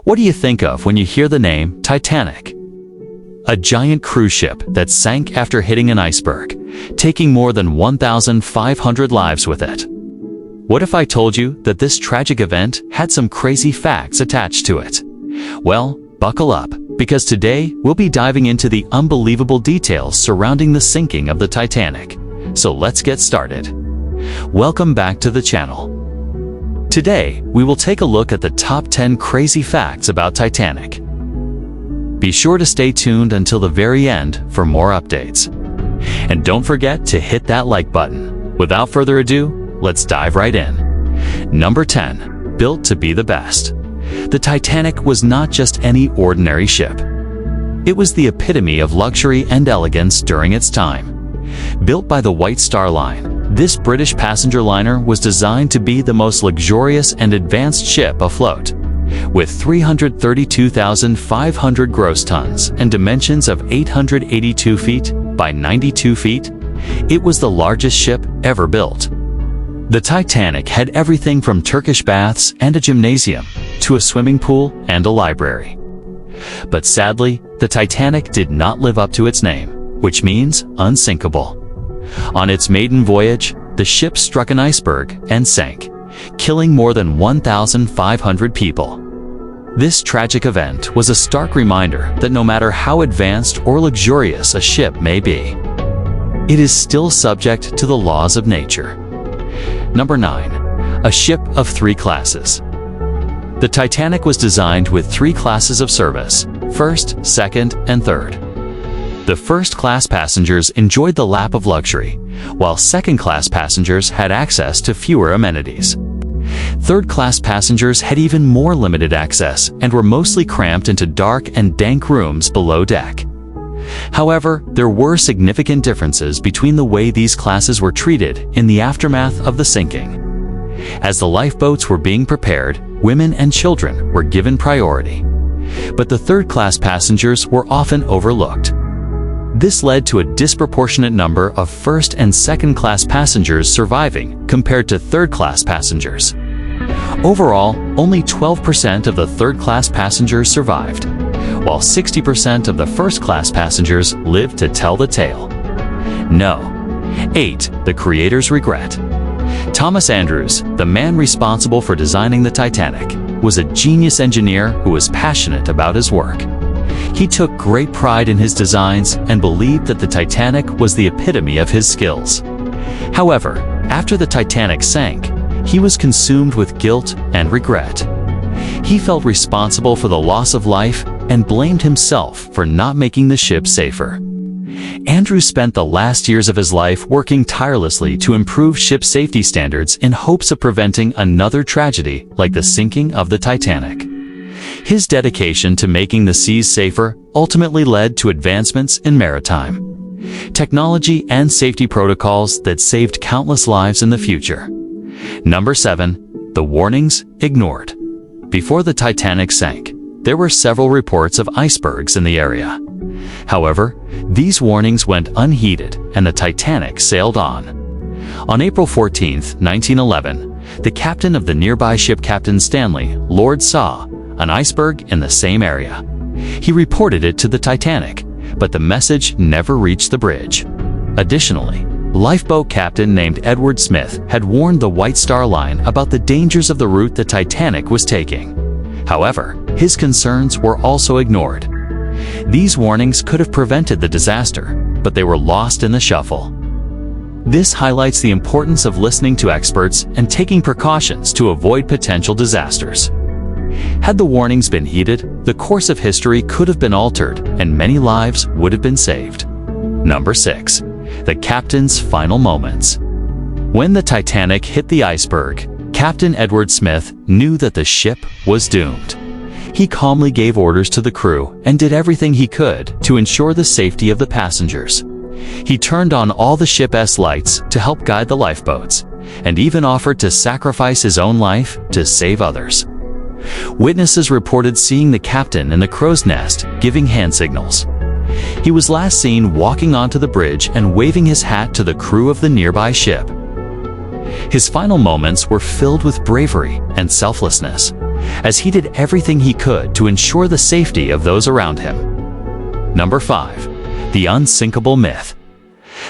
What do you think of when you hear the name Titanic? A giant cruise ship that sank after hitting an iceberg, taking more than 1,500 lives with it. What if I told you that this tragic event had some crazy facts attached to it? Well, buckle up, because today we'll be diving into the unbelievable details surrounding the sinking of the Titanic. So let's get started. Welcome back to the channel. Today, we will take a look at the top 10 crazy facts about Titanic. Be sure to stay tuned until the very end for more updates. And don't forget to hit that like button. Without further ado, let's dive right in. Number 10. Built to be the best. The Titanic was not just any ordinary ship. It was the epitome of luxury and elegance during its time. Built by the White Star Line, this British passenger liner was designed to be the most luxurious and advanced ship afloat. With 332,500 gross tons and dimensions of 882 feet by 92 feet, it was the largest ship ever built. The Titanic had everything from Turkish baths and a gymnasium to a swimming pool and a library. But sadly, the Titanic did not live up to its name, which means unsinkable. On its maiden voyage, the ship struck an iceberg and sank, killing more than 1,500 people. This tragic event was a stark reminder that no matter how advanced or luxurious a ship may be, it is still subject to the laws of nature. Number 9. A ship of 3 classes. The Titanic was designed with 3 classes of service: first, second, and third. The first-class passengers enjoyed the lap of luxury, while second-class passengers had access to fewer amenities. Third-class passengers had even more limited access and were mostly cramped into dark and dank rooms below deck. However, there were significant differences between the way these classes were treated in the aftermath of the sinking. As the lifeboats were being prepared, women and children were given priority. But the third-class passengers were often overlooked. This led to a disproportionate number of first- and second-class passengers surviving compared to third-class passengers. Overall, only 12% of the third-class passengers survived, while 60% of the first-class passengers lived to tell the tale. No. 8. The creator's regret. Thomas Andrews, the man responsible for designing the Titanic, was a genius engineer who was passionate about his work. He took great pride in his designs and believed that the Titanic was the epitome of his skills. However, after the Titanic sank, he was consumed with guilt and regret. He felt responsible for the loss of life and blamed himself for not making the ship safer. Andrews spent the last years of his life working tirelessly to improve ship safety standards in hopes of preventing another tragedy like the sinking of the Titanic. His dedication to making the seas safer ultimately led to advancements in maritime technology and safety protocols that saved countless lives in the future. Number 7. The warnings ignored. Before the Titanic sank, there were several reports of icebergs in the area. However, these warnings went unheeded and the Titanic sailed on. On April 14, 1911, the captain of the nearby ship, Captain Stanley Lord, saw an iceberg in the same area. He reported it to the Titanic, but the message never reached the bridge. Additionally, lifeboat captain named Edward Smith had warned the White Star Line about the dangers of the route the Titanic was taking. However, his concerns were also ignored. These warnings could have prevented the disaster, but they were lost in the shuffle. This highlights the importance of listening to experts and taking precautions to avoid potential disasters. Had the warnings been heeded, the course of history could have been altered and many lives would have been saved. Number 6. The captain's final moments. When the Titanic hit the iceberg, Captain Edward Smith knew that the ship was doomed. He calmly gave orders to the crew and did everything he could to ensure the safety of the passengers. He turned on all the ship's lights to help guide the lifeboats, and even offered to sacrifice his own life to save others. Witnesses reported seeing the captain in the crow's nest giving hand signals. He was last seen walking onto the bridge and waving his hat to the crew of the nearby ship. His final moments were filled with bravery and selflessness, as he did everything he could to ensure the safety of those around him. Number 5. The unsinkable myth.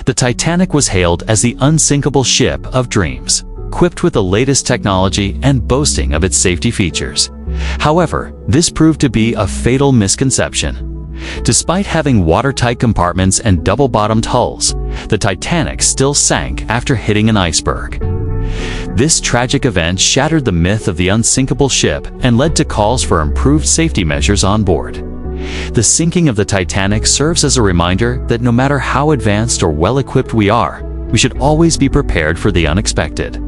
The Titanic was hailed as the unsinkable ship of dreams, equipped with the latest technology and boasting of its safety features. However, this proved to be a fatal misconception. Despite having watertight compartments and double-bottomed hulls, the Titanic still sank after hitting an iceberg. This tragic event shattered the myth of the unsinkable ship and led to calls for improved safety measures on board. The sinking of the Titanic serves as a reminder that no matter how advanced or well-equipped we are, we should always be prepared for the unexpected.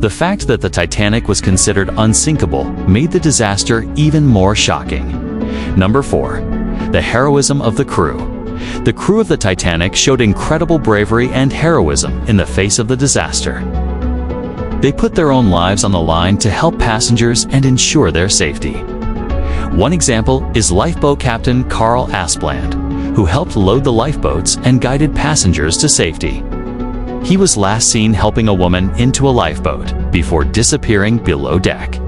The fact that the Titanic was considered unsinkable made the disaster even more shocking. Number 4. The heroism of the crew. The crew of the Titanic showed incredible bravery and heroism in the face of the disaster. They put their own lives on the line to help passengers and ensure their safety. One example is lifeboat captain Carl Aspland, who helped load the lifeboats and guided passengers to safety. He was last seen helping a woman into a lifeboat before disappearing below deck.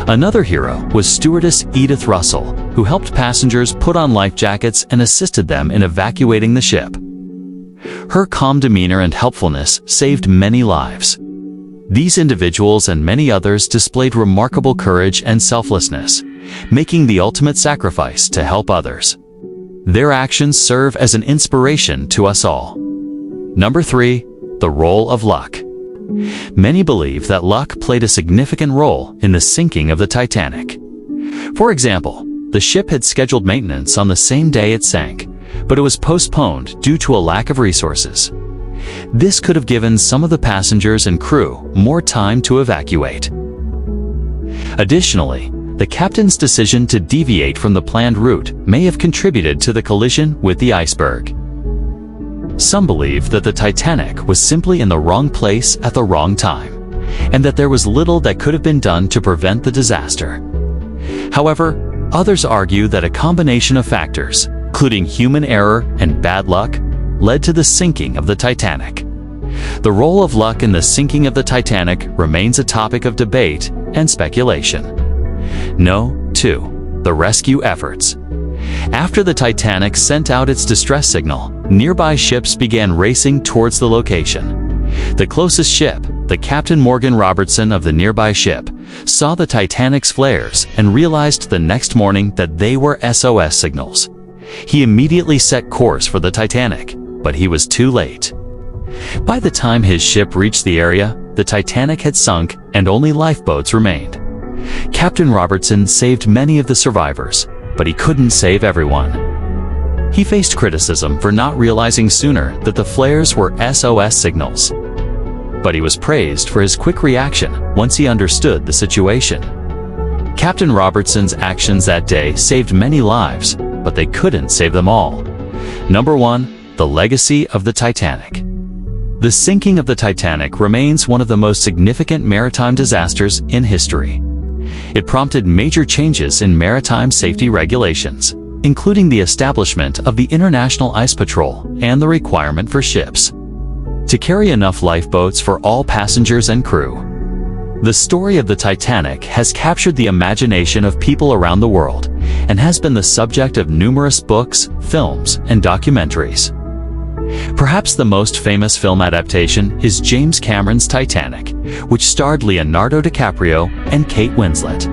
Another hero was stewardess Edith Russell, who helped passengers put on life jackets and assisted them in evacuating the ship. Her calm demeanor and helpfulness saved many lives. These individuals and many others displayed remarkable courage and selflessness, making the ultimate sacrifice to help others. Their actions serve as an inspiration to us all. Number 3. The role of luck. Many believe that luck played a significant role in the sinking of the Titanic. For example, the ship had scheduled maintenance on the same day it sank, but it was postponed due to a lack of resources. This could have given some of the passengers and crew more time to evacuate. Additionally, the captain's decision to deviate from the planned route may have contributed to the collision with the iceberg. Some believe that the Titanic was simply in the wrong place at the wrong time, and that there was little that could have been done to prevent the disaster. However, others argue that a combination of factors, including human error and bad luck, led to the sinking of the Titanic. The role of luck in the sinking of the Titanic remains a topic of debate and speculation. No. 2. The rescue efforts. After the Titanic sent out its distress signal, nearby ships began racing towards the location. The closest ship, the Captain Morgan Robertson of the nearby ship, saw the Titanic's flares and realized the next morning that they were SOS signals. He immediately set course for the Titanic, but he was too late. By the time his ship reached the area, the Titanic had sunk and only lifeboats remained. Captain Robertson saved many of the survivors, but he couldn't save everyone. He faced criticism for not realizing sooner that the flares were SOS signals. But he was praised for his quick reaction once he understood the situation. Captain Robertson's actions that day saved many lives, but they couldn't save them all. Number 1. The legacy of the Titanic. The sinking of the Titanic remains one of the most significant maritime disasters in history. It prompted major changes in maritime safety regulations, including the establishment of the International Ice Patrol and the requirement for ships to carry enough lifeboats for all passengers and crew. The story of the Titanic has captured the imagination of people around the world and has been the subject of numerous books, films, and documentaries. Perhaps the most famous film adaptation is James Cameron's Titanic, which starred Leonardo DiCaprio and Kate Winslet.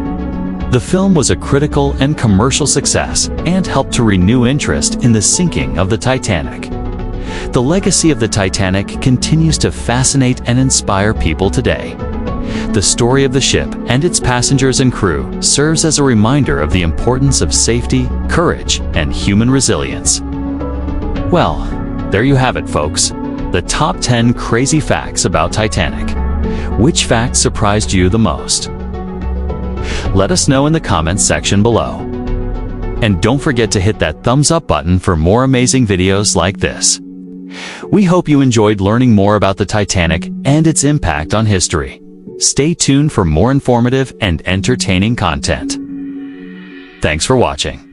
The film was a critical and commercial success and helped to renew interest in the sinking of the Titanic. The legacy of the Titanic continues to fascinate and inspire people today. The story of the ship and its passengers and crew serves as a reminder of the importance of safety, courage, and human resilience. Well, there you have it, folks. The top 10 crazy facts about Titanic. Which fact surprised you the most? Let us know in the comments section below. And don't forget to hit that thumbs up button for more amazing videos like this. We hope you enjoyed learning more about the Titanic and its impact on history. Stay tuned for more informative and entertaining content. Thanks for watching.